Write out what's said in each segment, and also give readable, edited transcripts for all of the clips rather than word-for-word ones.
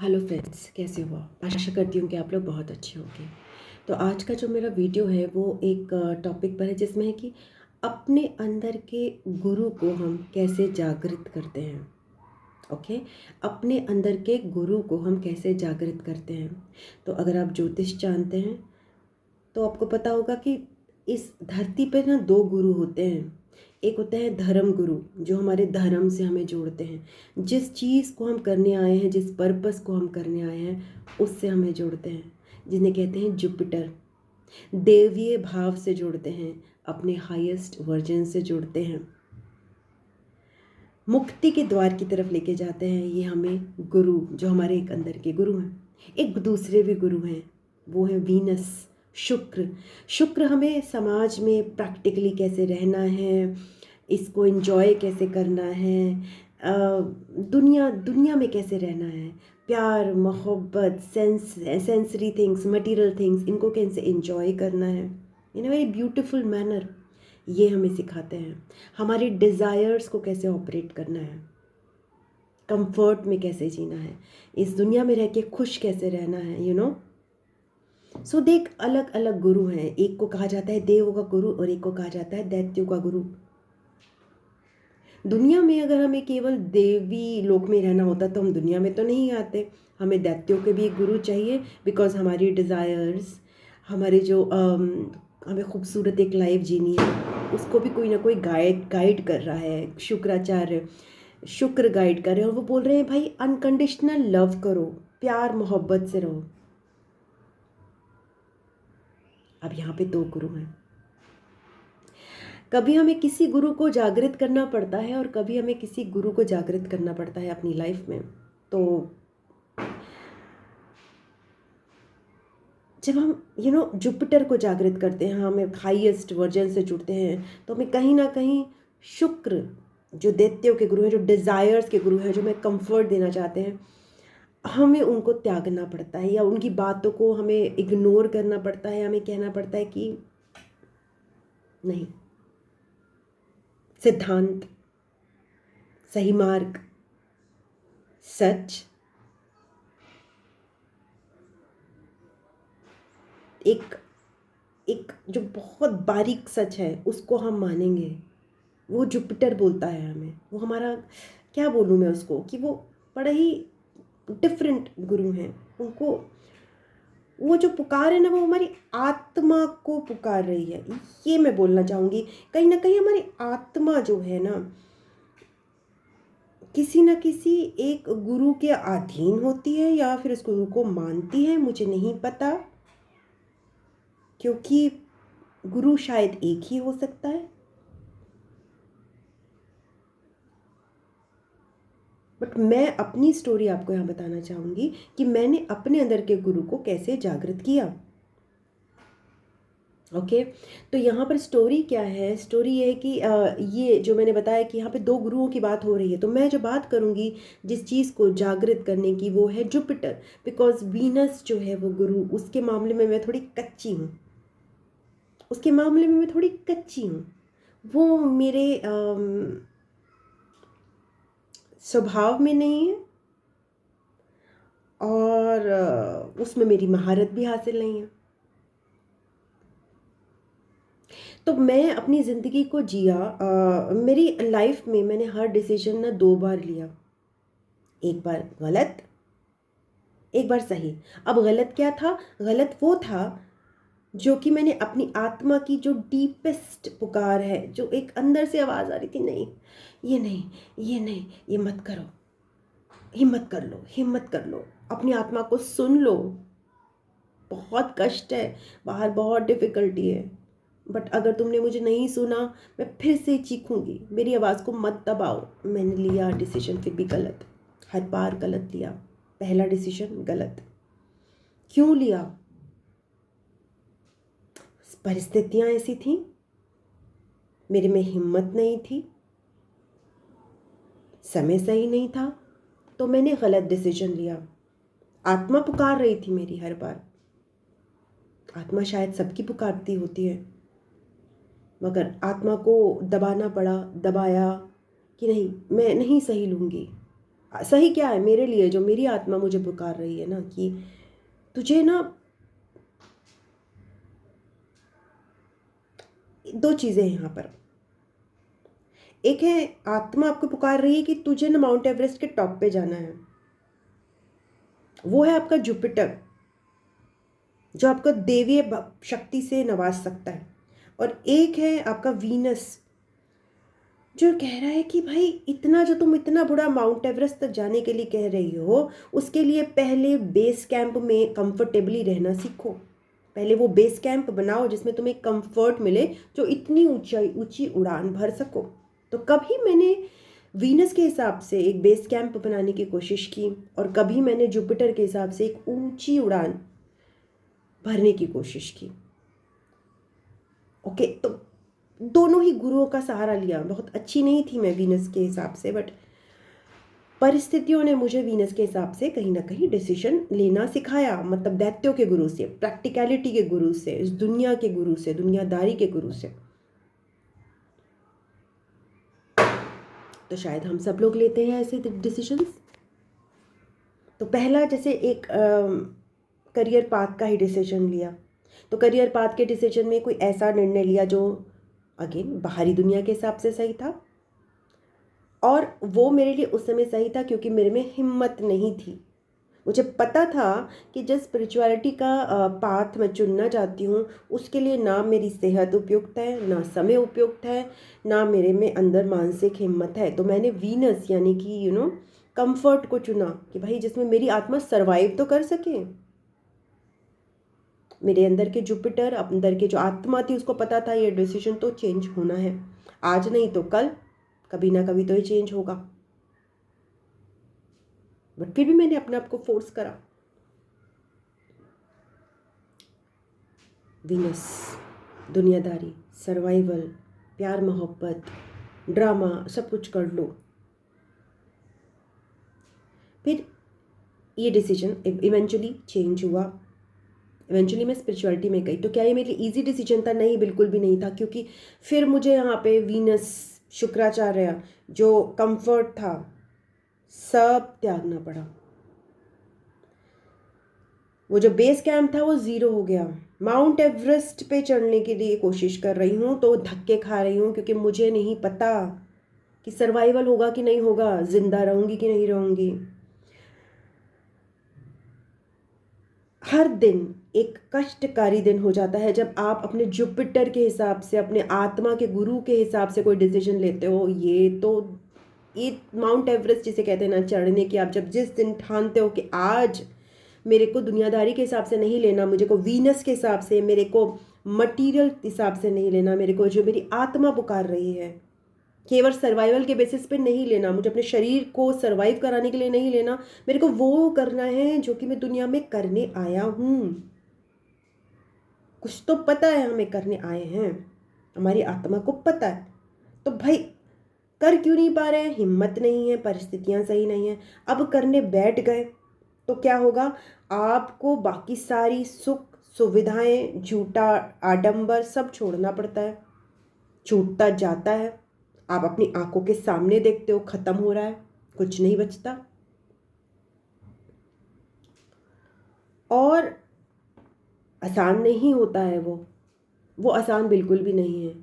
Hello friends, कैसे हो आप? आशा करती हूँ कि आप लोग बहुत अच्छे होंगे। तो आज का जो मेरा वीडियो है वो एक टॉपिक पर है जिसमें है कि अपने अंदर के गुरु को हम कैसे जागृत करते हैं। ओके, अपने अंदर के गुरु को हम कैसे जागृत करते हैं। तो अगर आप ज्योतिष जानते हैं तो आपको पता होगा कि इस धरती पर ना दो गुरु होते हैं। एक होता है धर्म गुरु, जो हमारे धर्म से हमें जोड़ते हैं, जिस चीज़ को हम करने आए हैं, जिस पर्पस को हम करने आए हैं उससे हमें जोड़ते हैं, जिन्हें कहते हैं जुपिटर। देवीय भाव से जोड़ते हैं, अपने हाईएस्ट वर्जन से जोड़ते हैं, मुक्ति के द्वार की तरफ लेके जाते हैं। ये हमें गुरु, जो हमारे एक अंदर के गुरु हैं। एक दूसरे भी गुरु हैं, वो है वीनस, शुक्र। शुक्र हमें समाज में प्रैक्टिकली कैसे रहना है, इसको एंजॉय कैसे करना है, दुनिया दुनिया में कैसे रहना है, प्यार मोहब्बत सेंसरी थिंग्स, मटेरियल थिंग्स, इनको कैसे एंजॉय करना है इन अ वेरी ब्यूटीफुल मैनर, ये हमें सिखाते हैं। हमारे डिज़ायर्स को कैसे ऑपरेट करना है, कंफर्ट में कैसे जीना है, इस दुनिया में रह के खुश कैसे रहना है, सो देख, अलग अलग गुरु हैं। एक को कहा जाता है देवों का गुरु और एक को कहा जाता है दैत्यों का गुरु। दुनिया में अगर हमें केवल देवी लोक में रहना होता तो हम दुनिया में तो नहीं आते। हमें दैत्यों के भी एक गुरु चाहिए, बिकॉज हमारी डिज़ायर्स, हमारे जो हमें खूबसूरत एक लाइफ जीनी है, उसको भी कोई ना कोई गाइड कर रहा है। शुक्र गाइड कर रहे हैं, और वो बोल रहे हैं भाई अनकंडीशनल लव करो, प्यार मोहब्बत से रहो। अब यहाँ पे दो गुरु हैं। कभी हमें किसी गुरु को जागृत करना पड़ता है और कभी हमें किसी गुरु को जागृत करना पड़ता है अपनी लाइफ में। तो जब हम जुपिटर को जागृत करते हैं, हमें हाईएस्ट वर्जन से जुड़ते हैं, तो हमें कहीं ना कहीं शुक्र, जो दैत्यों के गुरु हैं, जो डिज़ायर्स के गुरु हैं, जो हमें कंफर्ट देना चाहते हैं, हमें उनको त्यागना पड़ता है, या उनकी बातों को हमें इग्नोर करना पड़ता है। हमें कहना पड़ता है कि नहीं, सिद्धांत, सही मार्ग, सच, एक एक जो बहुत बारीक सच है उसको हम मानेंगे। वो जुपिटर बोलता है हमें, वो हमारा, क्या बोलूँ मैं उसको, कि वो बड़ा ही डिफरेंट गुरु हैं। उनको वो जो पुकार है ना, वो हमारी आत्मा को पुकार रही है, ये मैं बोलना चाहूँगी। कहीं ना कहीं हमारी आत्मा जो है ना, किसी न किसी एक गुरु के अधीन होती है, या फिर उस गुरु को मानती है, मुझे नहीं पता, क्योंकि गुरु शायद एक ही हो सकता है। बट मैं अपनी स्टोरी आपको यहाँ बताना चाहूँगी कि मैंने अपने अंदर के गुरु को कैसे जागृत किया। ओके, तो यहाँ पर स्टोरी क्या है? स्टोरी ये है कि ये जो मैंने बताया कि यहाँ पे दो गुरुओं की बात हो रही है, तो मैं जो बात करूँगी जिस चीज़ को जागृत करने की, वो है जुपिटर। बिकॉज वीनस जो है वो गुरु, उसके मामले में मैं थोड़ी कच्ची हूँ, वो मेरे स्वभाव में नहीं है, और उसमें मेरी महारत भी हासिल नहीं है। तो मैं अपनी ज़िंदगी को जिया। मेरी लाइफ में मैंने हर डिसीजन ना दो बार लिया, एक बार गलत, एक बार सही। अब गलत क्या था? गलत वो था जो कि मैंने अपनी आत्मा की जो डीपेस्ट पुकार है, जो एक अंदर से आवाज़ आ रही थी, नहीं, ये नहीं, ये नहीं, ये मत करो, हिम्मत कर लो, हिम्मत कर लो, अपनी आत्मा को सुन लो। बहुत कष्ट है बाहर, बहुत डिफ़िकल्टी है, बट अगर तुमने मुझे नहीं सुना, मैं फिर से चीखूंगी, मेरी आवाज़ को मत दबाओ। मैंने लिया डिसीजन, फिर भी गलत, हर बार गलत लिया। पहला डिसीजन गलत। क्यों लिया? परिस्थितियाँ ऐसी थी, मेरे में हिम्मत नहीं थी, समय सही नहीं था, तो मैंने गलत डिसीजन लिया। आत्मा पुकार रही थी मेरी हर बार। आत्मा शायद सबकी पुकारती होती है, मगर आत्मा को दबाना पड़ा, दबाया कि नहीं, मैं नहीं सही लूँगी, सही क्या है मेरे लिए, जो मेरी आत्मा मुझे पुकार रही है ना कि तुझे ना दो चीज़ें हैं यहाँ पर। एक है आत्मा आपको पुकार रही है कि तुझे ना माउंट एवरेस्ट के टॉप पे जाना है, वो है आपका जुपिटर जो आपको देवीय शक्ति से नवाज सकता है। और एक है आपका वीनस जो कह रहा है कि भाई इतना जो तुम इतना बड़ा माउंट एवरेस्ट तक जाने के लिए कह रही हो, उसके लिए पहले बेस कैंप में कंफर्टेबली रहना सीखो। पहले वो बेस कैंप बनाओ जिसमें तुम्हें कंफर्ट मिले, जो इतनी ऊंचाई ऊंची उड़ान भर सको। तो कभी मैंने वीनस के हिसाब से एक बेस कैंप बनाने की कोशिश की और कभी मैंने जुपिटर के हिसाब से एक ऊंची उड़ान भरने की कोशिश की। ओके, तो दोनों ही गुरुओं का सहारा लिया। बहुत अच्छी नहीं थी मैं वीनस के हिसाब से, बट परिस्थितियों ने मुझे वीनस के हिसाब से कहीं ना कहीं डिसीजन लेना सिखाया। मतलब दैत्यों के गुरु से, प्रैक्टिकलिटी के गुरु से, इस दुनिया के गुरु से, दुनियादारी के गुरु से। तो शायद हम सब लोग लेते हैं ऐसे डिसीजंस। तो पहला जैसे एक करियर पाथ का ही डिसीजन लिया, तो करियर पाथ के डिसीजन में कोई ऐसा निर्णय लिया जो अगेन बाहरी दुनिया के हिसाब से सही था, और वो मेरे लिए उस समय सही था क्योंकि मेरे में हिम्मत नहीं थी। मुझे पता था कि जिस स्पिरिचुअलिटी का पाथ मैं चुनना चाहती हूँ उसके लिए ना मेरी सेहत उपयुक्त है, ना समय उपयुक्त है, ना मेरे में अंदर मानसिक हिम्मत है। तो मैंने वीनस यानी कि कंफर्ट को चुना कि भाई जिसमें मेरी आत्मा सरवाइव तो कर सके। मेरे अंदर के जुपिटर, अंदर के जो आत्मा थी, उसको पता था ये डिसीजन तो चेंज होना है, आज नहीं तो कल, कभी ना कभी तो ये चेंज होगा। बट फिर भी मैंने अपने आप को फोर्स करा। वीनस, दुनियादारी, सर्वाइवल, प्यार मोहब्बत, ड्रामा, सब कुछ कर लो। फिर ये डिसीजन इवेंचुअली चेंज हुआ। इवेंचुअली मैं स्पिरिचुअलिटी में गई। तो क्या ये मेरे लिए ईजी डिसीजन था? नहीं, बिल्कुल भी नहीं था, क्योंकि फिर मुझे यहाँ पे वीनस, शुक्राचार्य, जो कंफर्ट था, सब त्यागना पड़ा। वो जो बेस कैंप था वो ज़ीरो हो गया। माउंट एवरेस्ट पे चढ़ने के लिए कोशिश कर रही हूँ तो धक्के खा रही हूँ, क्योंकि मुझे नहीं पता कि सर्वाइवल होगा कि नहीं होगा, जिंदा रहूँगी कि नहीं रहूँगी। हर दिन एक कष्टकारी दिन हो जाता है जब आप अपने जुपिटर के हिसाब से, अपने आत्मा के गुरु के हिसाब से कोई डिसीजन लेते हो। ये माउंट एवरेस्ट जिसे कहते हैं ना, चढ़ने की, आप जब जिस दिन ठानते हो कि आज मेरे को दुनियादारी के हिसाब से नहीं लेना, मुझे को वीनस के हिसाब से, मेरे को मटीरियल हिसाब से नहीं लेना, मेरे को जो मेरी आत्मा पुकार रही है, केवल सर्वाइवल के बेसिस पे नहीं लेना, मुझे अपने शरीर को सर्वाइव कराने के लिए नहीं लेना, मेरे को वो करना है जो कि मैं दुनिया में करने आया हूँ। कुछ तो पता है हमें करने आए हैं, हमारी आत्मा को पता है। तो भाई कर क्यों नहीं पा रहे हैं? हिम्मत नहीं है, परिस्थितियां सही नहीं है। अब करने बैठ गए तो क्या होगा? आपको बाकी सारी सुख सुविधाएं, झूठा आडंबर सब छोड़ना पड़ता है, छूटता जाता है। आप अपनी आंखों के सामने देखते हो खत्म हो रहा है, कुछ नहीं बचता। और आसान नहीं होता है वो आसान बिल्कुल भी नहीं है।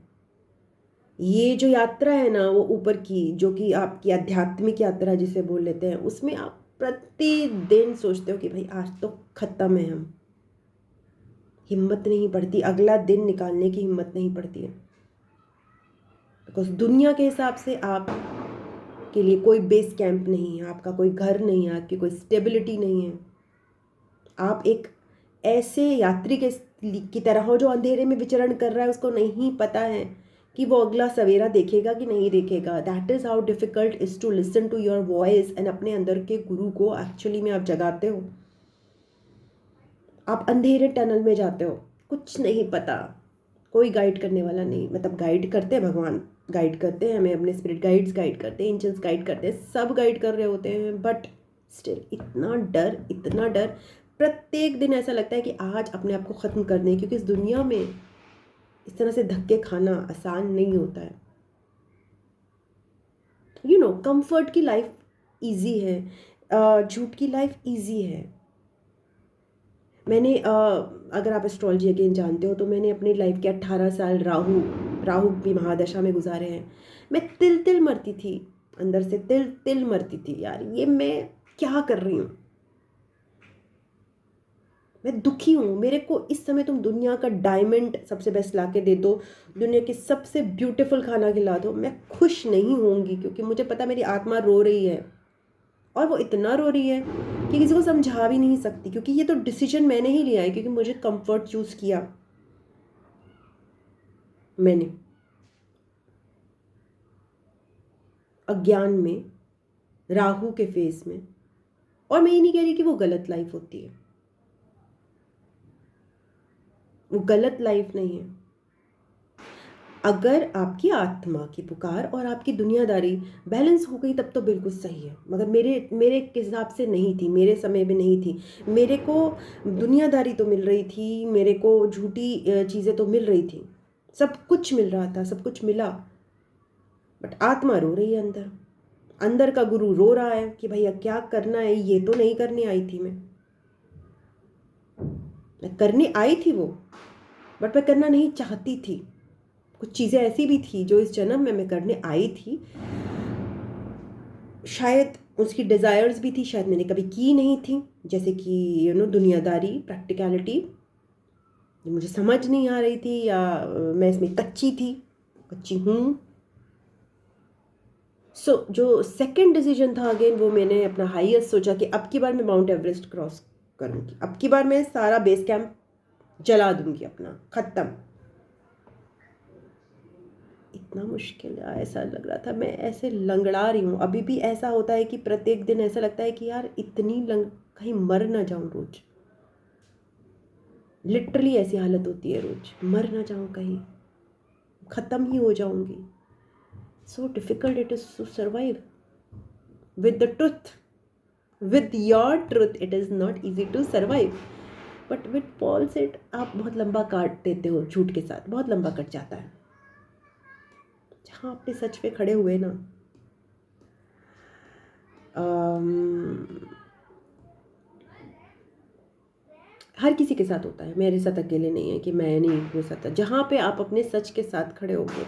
ये जो यात्रा है ना, वो ऊपर की, जो कि आपकी आध्यात्मिक यात्रा जिसे बोल लेते हैं, उसमें आप प्रतिदिन सोचते हो कि भाई आज तो खत्म है, हम हिम्मत नहीं पड़ती, अगला दिन निकालने की हिम्मत नहीं पड़ती है। बिकॉज दुनिया के हिसाब से आप के लिए कोई बेस कैंप नहीं है, आपका कोई घर नहीं है, आपकी कोई स्टेबिलिटी नहीं है। आप एक ऐसे यात्री के की तरह हो जो अंधेरे में विचरण कर रहा है, उसको नहीं पता है कि वो अगला सवेरा देखेगा कि नहीं देखेगा। That is how difficult is to listen to your voice and अपने अंदर के गुरु को एक्चुअली में आप जगाते हो। आप अंधेरे टनल में जाते हो, कुछ नहीं पता, कोई गाइड करने वाला नहीं। मतलब गाइड करते हैं, भगवान गाइड करते हैं हमें, अपने स्पिरिट गाइड्स गाइड करते हैं, एंजल्स गाइड करते हैं, सब गाइड कर रहे होते हैं, बट स्टिल इतना डर, इतना डर। प्रत्येक दिन ऐसा लगता है कि आज अपने आप को ख़त्म कर दें, क्योंकि इस दुनिया में इस तरह से धक्के खाना आसान नहीं होता है। कंफर्ट की लाइफ इजी है, झूठ की लाइफ इजी है। मैंने अगर आप एस्ट्रोलॉजी अगेन जानते हो तो मैंने अपनी लाइफ के 18 साल राहु राहु की महादशा में गुजारे हैं। मैं तिल तिल मरती थी, अंदर से तिल तिल मरती थी, यार ये मैं क्या कर रही हूँ, मैं दुखी हूँ। मेरे को इस समय तुम दुनिया का डायमंड सबसे बेस्ट ला के दे दो, दुनिया की सबसे ब्यूटीफुल खाना खिला दो, मैं खुश नहीं होंगी, क्योंकि मुझे पता मेरी आत्मा रो रही है, और वो इतना रो रही है कि किसी को समझा भी नहीं सकती, क्योंकि ये तो डिसीजन मैंने ही लिया है, क्योंकि मुझे कंफर्ट चूज किया मैंने अज्ञान में, राहु के फेस में। और मैं ये नहीं कह रही कि वो गलत लाइफ होती है, वो गलत लाइफ नहीं है। अगर आपकी आत्मा की पुकार और आपकी दुनियादारी बैलेंस हो गई तब तो बिल्कुल सही है, मगर मेरे मेरे हिसाब से नहीं थी, मेरे समय में नहीं थी। मेरे को दुनियादारी तो मिल रही थी, मेरे को झूठी चीज़ें तो मिल रही थी, सब कुछ मिल रहा था, सब कुछ मिला, बट आत्मा रो रही है अंदर। अंदर का गुरु रो रहा है कि भैया क्या करना है, ये तो नहीं करने आई थी मैं करने आई थी वो, बट मैं करना नहीं चाहती थी। कुछ चीज़ें ऐसी भी थी जो इस जन्म में मैं करने आई थी, शायद उसकी डिज़ायर्स भी थी, शायद मैंने कभी की नहीं थी, जैसे कि दुनियादारी, प्रैक्टिकलिटी मुझे समझ नहीं आ रही थी, या मैं इसमें कच्ची हूँ। जो सेकंड डिसीजन था अगेन, वो मैंने अपना हाईएस्ट सोचा कि अब की बार मैं माउंट एवरेस्ट क्रॉस करूँगी, अब की बार मैं सारा बेस कैंप जला दूंगी अपना, ख़त्म। इतना मुश्किल है, ऐसा लग रहा था मैं ऐसे लंगड़ा रही हूँ। अभी भी ऐसा होता है कि प्रत्येक दिन ऐसा लगता है कि यार कहीं मर ना जाऊँ रोज, लिटरली ऐसी हालत होती है रोज, मर ना जाऊँ कहीं, ख़त्म ही हो जाऊँगी। So difficult it is to survive with the truth, with your truth it is not easy to survive, but with Paul said आप बहुत लंबा काट देते हो झूठ के साथ, बहुत लंबा कट जाता है। जहाँ अपने सच पे खड़े हुए ना, हर किसी के साथ होता है, मेरे साथ अकेले नहीं है कि मैं नहीं हो सकता। जहाँ पे आप अपने सच के साथ खड़े होगे,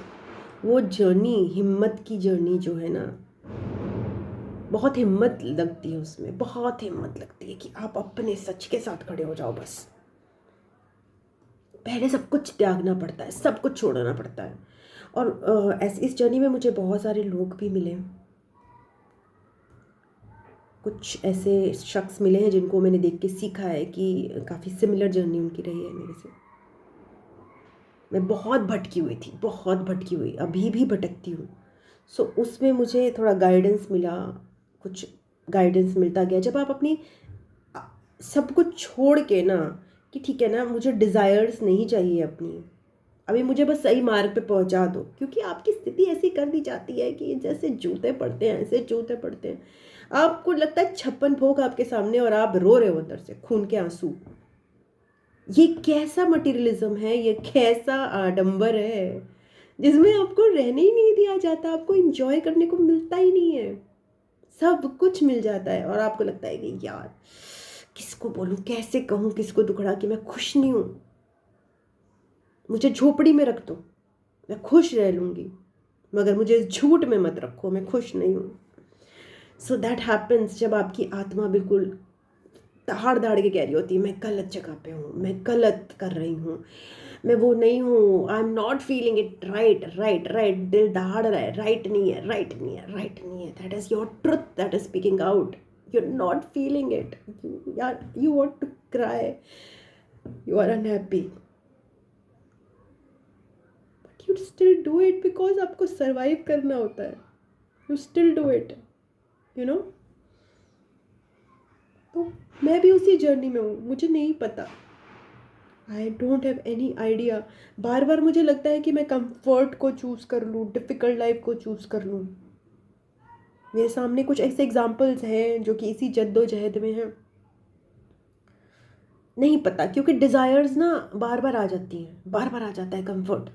वो जर्नी, हिम्मत की जर्नी जो है ना, बहुत हिम्मत लगती है उसमें, बहुत हिम्मत लगती है कि आप अपने सच के साथ खड़े हो जाओ। बस पहले सब कुछ त्यागना पड़ता है, सब कुछ छोड़ना पड़ता है। और इस जर्नी में मुझे बहुत सारे लोग भी मिले, कुछ ऐसे शख्स मिले हैं जिनको मैंने देख के सीखा है कि काफ़ी सिमिलर जर्नी उनकी रही है मेरे से। मैं बहुत भटकी हुई थी, बहुत भटकी हुई, अभी भी भटकती हूँ। सो उसमें मुझे थोड़ा गाइडेंस मिला, कुछ गाइडेंस मिलता गया जब आप अपनी सब कुछ छोड़ के ना, कि ठीक है ना, मुझे डिज़ायर्स नहीं चाहिए अपनी, अभी मुझे बस सही मार्ग पे पहुंचा दो, क्योंकि आपकी स्थिति ऐसी कर दी जाती है कि जैसे जूते पड़ते हैं, ऐसे जूते पड़ते हैं। आपको लगता है 56 भोग आपके सामने और आप रो रहे हो अंदर से खून के आंसू। ये कैसा मटेरियलिज्म है, ये कैसा आडंबर है जिसमें आपको रहने ही नहीं दिया जाता, आपको एंजॉय करने को मिलता ही नहीं है, सब कुछ मिल जाता है और आपको लगता है कि यार किसको बोलूं, कैसे कहूं, किसको दुखड़ा कि मैं खुश नहीं हूं, मुझे झोपड़ी में रख दो, मैं खुश रह लूँगी, मगर मुझे इस झूठ में मत रखो, मैं खुश नहीं हूँ। सो दैट हैपन्स जब आपकी आत्मा बिल्कुल दहाड़ दहाड़ के कह रही होती है मैं गलत जगह पे हूँ, मैं गलत कर रही हूँ, मैं वो नहीं हूँ, I am not feeling it right right right. दिल दहाड़ रहा है, राइट नहीं है, राइट नहीं है, राइट नहीं है। That is your truth that is speaking out, you are not feeling it, यार you want to cry, you are unhappy, you still do it because आपको survive करना होता है, you still do it, you know। तो मैं भी उसी journey में हूँ, मुझे नहीं पता, I don't have any idea. बार बार मुझे लगता है कि मैं कंफर्ट को चूज़ कर लूँ, डिफ़िकल्ट लाइफ को चूज़ कर लूँ। मेरे सामने कुछ ऐसे एग्जाम्पल्स हैं जो कि इसी जद्दोजहद में हैं, नहीं पता, क्योंकि डिज़ायर्स ना बार बार आ जाती हैं, बार बार आ जाता है कंफर्ट,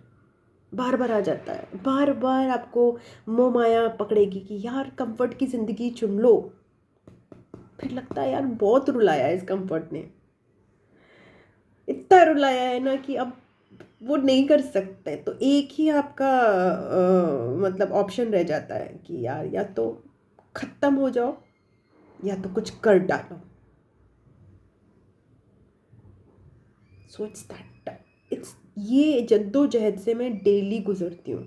बार बार आ जाता है, बार बार आपको मोह माया पकड़ेगी कि यार कंफर्ट की ज़िंदगी चुन लो। फिर लगता है यार बहुत रुलाया है इस कंफर्ट ने, इतना रुलाया है ना कि अब वो नहीं कर सकते। तो एक ही आपका मतलब ऑप्शन रह जाता है कि यार या तो ख़त्म हो जाओ या तो कुछ कर डालो। सो इट्स दैट, इट्स ये जद्दोजहद से मैं डेली गुजरती हूँ।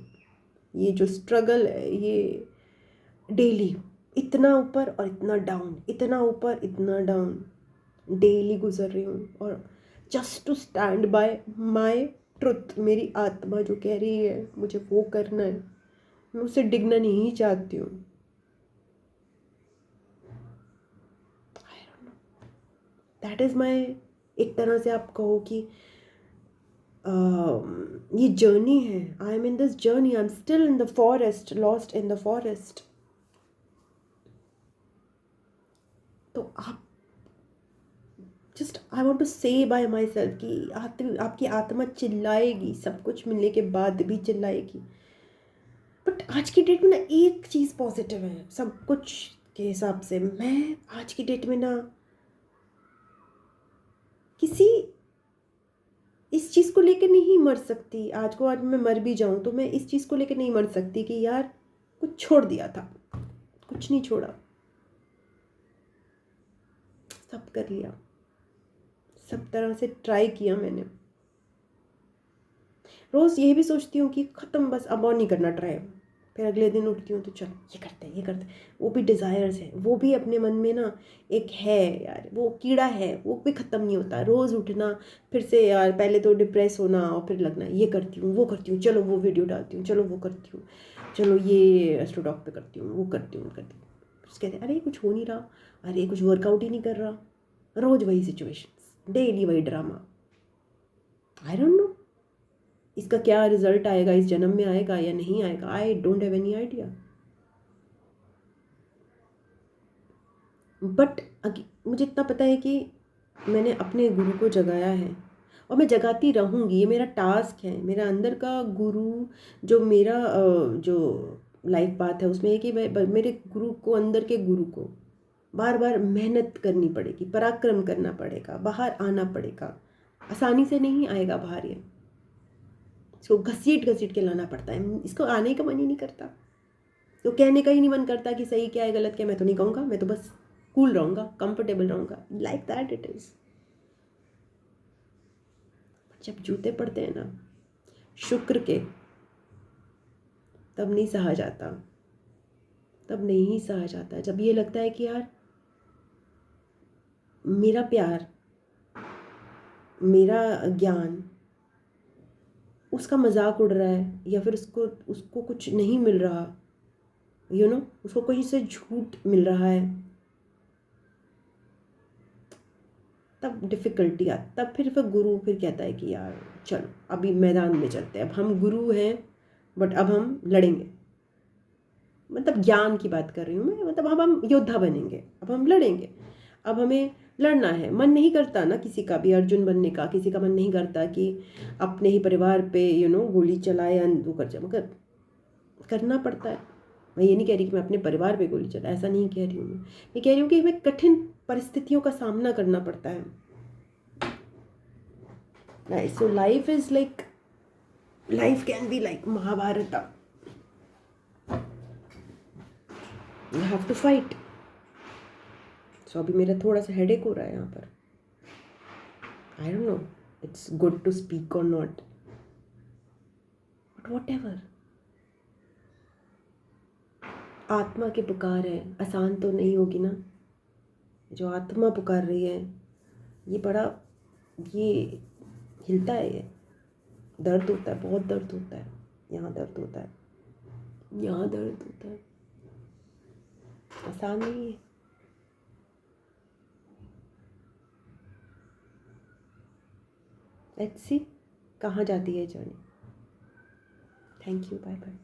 ये जो स्ट्रगल है ये डेली, इतना ऊपर और इतना डाउन, इतना ऊपर इतना डाउन, डेली गुजर रही हूँ। और just to stand by my truth, मेरी आत्मा जो कह रही है मुझे वो करना है, मैं उसे डिगना नहीं चाहती हूँ। दैट इज़ माई, एक तरह से आप कहो कि ये जर्नी है। I am in this journey, I am still in the forest, lost in the forest. तो आप जस्ट आई वॉन्ट टू से बाय माई सेल्फ कि आपकी आत्मा चिल्लाएगी, सब कुछ मिलने के बाद भी चिल्लाएगी। बट आज की डेट में ना एक चीज़ पॉजिटिव है सब कुछ के हिसाब से। मैं आज की डेट में ना किसी इस चीज़ को लेकर नहीं मर सकती। आज को आज मैं मर भी जाऊं तो मैं इस चीज़ को लेकर नहीं मर सकती कि यार कुछ छोड़ दिया था। कुछ नहीं छोड़ा, सब कर लिया, सब तरह से ट्राई किया मैंने। रोज़ यही भी सोचती हूँ कि ख़त्म, बस अब और नहीं करना ट्राई। फिर अगले दिन उठती हूँ तो चल ये करते हैं, ये करते हैं। वो भी डिज़ायर्स है, वो भी अपने मन में ना एक है यार, वो कीड़ा है, वो भी ख़त्म नहीं होता। रोज़ उठना, फिर से यार पहले तो डिप्रेस होना और फिर लगना ये करती हूँ वो करती हूँ, चलो वो वीडियो डालती हूँ, चलो वो करती हूँ, चलो ये एस्ट्रोडॉक पे करती हूँ, वो करती हूँ करती हूँ। फिर कहते हैं अरे कुछ हो नहीं रहा, अरे कुछ वर्कआउट ही नहीं कर रहा। रोज़ वही सिचुएशंस, डेली वही ड्रामा। आई डोंट नो इसका क्या रिजल्ट आएगा, इस जन्म में आएगा या नहीं आएगा। आई don't have any idea. But मुझे इतना पता है कि मैंने अपने गुरु को जगाया है और मैं जगाती रहूँगी। ये मेरा टास्क है। मेरा अंदर का गुरु, जो मेरा जो लाइफ पाथ है उसमें है कि मैं मेरे गुरु को, अंदर के गुरु को बार बार मेहनत करनी पड़ेगी, पराक्रम करना पड़ेगा, बाहर आना पड़ेगा। आसानी से नहीं आएगा बाहर ये, इसको घसीट घसीट के लाना पड़ता है। इसको आने का मन ही नहीं करता, तो कहने का ही नहीं मन करता कि सही क्या है गलत क्या है। मैं तो नहीं कहूँगा, मैं तो बस कूल रहूँगा, कंफर्टेबल रहूँगा, लाइक दैट इट इज़। जब जूते पड़ते हैं ना शुक्र के, तब नहीं सहा जाता, तब नहीं सहा जाता। जब ये लगता है कि यार मेरा प्यार, मेरा ज्ञान उसका मजाक उड़ रहा है या फिर उसको उसको कुछ नहीं मिल रहा, उसको कहीं से झूठ मिल रहा है, तब डिफ़िकल्टी आती। तब फिर गुरु फिर कहता है कि यार चलो अभी मैदान में चलते हैं। अब हम गुरु हैं बट अब हम लड़ेंगे। मतलब ज्ञान की बात कर रही हूँ मैं, मतलब अब हम योद्धा बनेंगे, अब हम लड़ेंगे, अब हमें लड़ना है। मन नहीं करता ना किसी का भी अर्जुन बनने का, किसी का मन नहीं करता कि अपने ही परिवार पे गोली चलाए वो कर जाए, मगर करना पड़ता है। मैं ये नहीं कह रही कि मैं अपने परिवार पे गोली चला, ऐसा नहीं कह रही हूँ। मैं कह रही हूँ कि हमें कठिन परिस्थितियों का सामना करना पड़ता है। So life is like, life can be like Mahabharata. You have to fight. So अभी मेरा थोड़ा सा हेडेक हो रहा है यहाँ पर। I don't know it's good to speak or not, but whatever. आत्मा की पुकार है, आसान तो नहीं होगी ना। जो आत्मा पुकार रही है ये बड़ा, ये हिलता है, ये दर्द होता है, बहुत दर्द होता है। यहाँ दर्द होता है, यहाँ दर्द होता है, आसान नहीं है। लेट्स सी कहाँ जाती है journey. Thank you, bye bye.